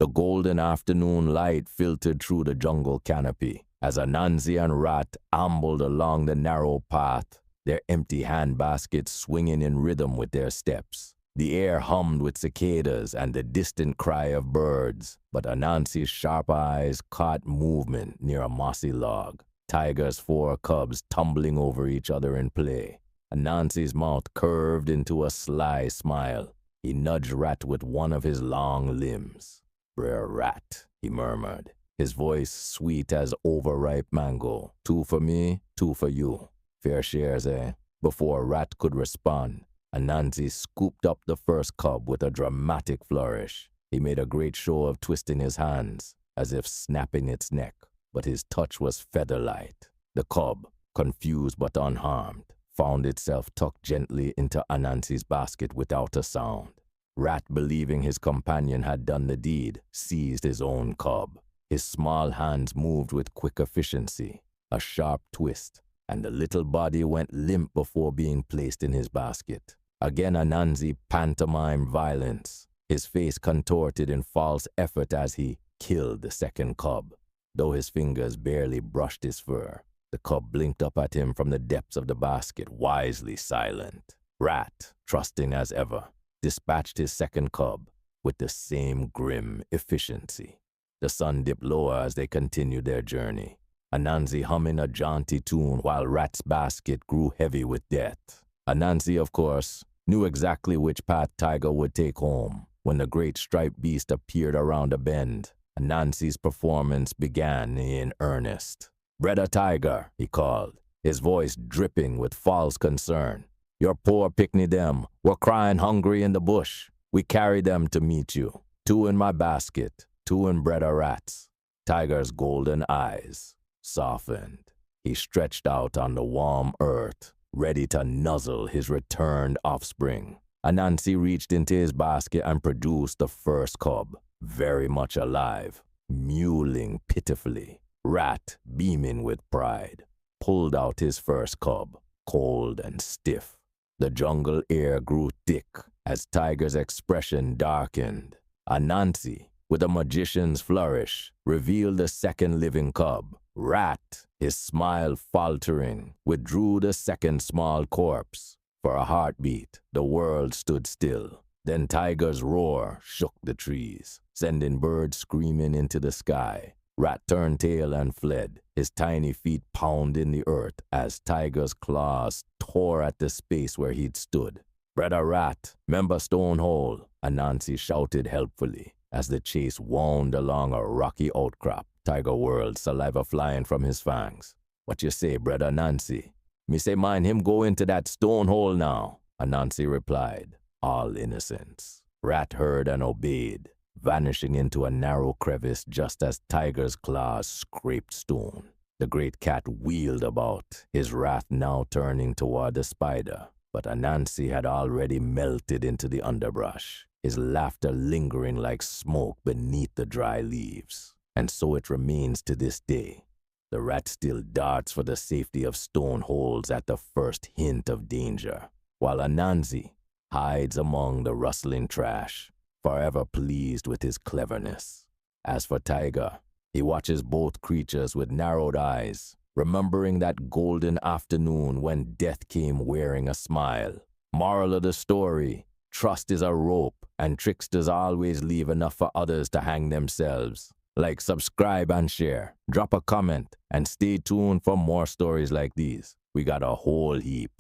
The golden afternoon light filtered through the jungle canopy as Anansi and Rat ambled along the narrow path, their empty hand baskets swinging in rhythm with their steps. The air hummed with cicadas and the distant cry of birds, but Anansi's sharp eyes caught movement near a mossy log. Tiger's four cubs tumbling over each other in play. Anansi's mouth curved into a sly smile. He nudged Rat with one of his long limbs. "Brer Rat," he murmured, his voice sweet as overripe mango. "Two for me, two for you. Fair shares, eh?" Before Rat could respond, Anansi scooped up the first cub with a dramatic flourish. He made a great show of twisting his hands, as if snapping its neck, but his touch was feather-light. The cub, confused but unharmed, found itself tucked gently into Anansi's basket without a sound. Rat, believing his companion had done the deed, seized his own cub. His small hands moved with quick efficiency, a sharp twist, and the little body went limp before being placed in his basket. Again Anansi pantomimed violence, his face contorted in false effort as he killed the second cub. Though his fingers barely brushed his fur, the cub blinked up at him from the depths of the basket, wisely silent. Rat, trusting as ever, dispatched his second cub with the same grim efficiency. The sun dipped lower as they continued their journey, Anansi humming a jaunty tune while Rat's basket grew heavy with death. Anansi, of course, knew exactly which path Tiger would take home. When the great striped beast appeared around a bend, Anansi's performance began in earnest. "Brother Tiger," he called, his voice dripping with false concern. "Your poor picnic them were crying hungry in the bush. We carried them to meet you. Two in my basket, two in Brother Rat's." Tiger's golden eyes softened. He stretched out on the warm earth, ready to nuzzle his returned offspring. Anansi reached into his basket and produced the first cub, very much alive, mewling pitifully. Rat, beaming with pride, pulled out his first cub, cold and stiff. The jungle air grew thick as Tiger's expression darkened. Anansi, with a magician's flourish, revealed the second living cub. Rat, his smile faltering, withdrew the second small corpse. For a heartbeat, the world stood still. Then Tiger's roar shook the trees, sending birds screaming into the sky. Rat turned tail and fled, his tiny feet pounding the earth as Tiger's claws tore at the space where he'd stood. "Brother Rat, 'member Stonehole," Anansi shouted helpfully as the chase wound along a rocky outcrop. Tiger whirled, saliva flying from his fangs. "What you say, Brother Anansi?" "Me say mind him go into that stone hole now," Anansi replied, all innocence. Rat heard and obeyed, vanishing into a narrow crevice just as Tiger's claws scraped stone. The great cat wheeled about, his wrath now turning toward the spider, but Anansi had already melted into the underbrush, his laughter lingering like smoke beneath the dry leaves. And so it remains to this day. The rat still darts for the safety of stone holes at the first hint of danger, while Anansi hides among the rustling trash, forever pleased with his cleverness. As for Tiger, he watches both creatures with narrowed eyes, remembering that golden afternoon when death came wearing a smile. Moral of the story: trust is a rope, and tricksters always leave enough for others to hang themselves. Like, subscribe, and share. Drop a comment, and stay tuned for more stories like these. We got a whole heap.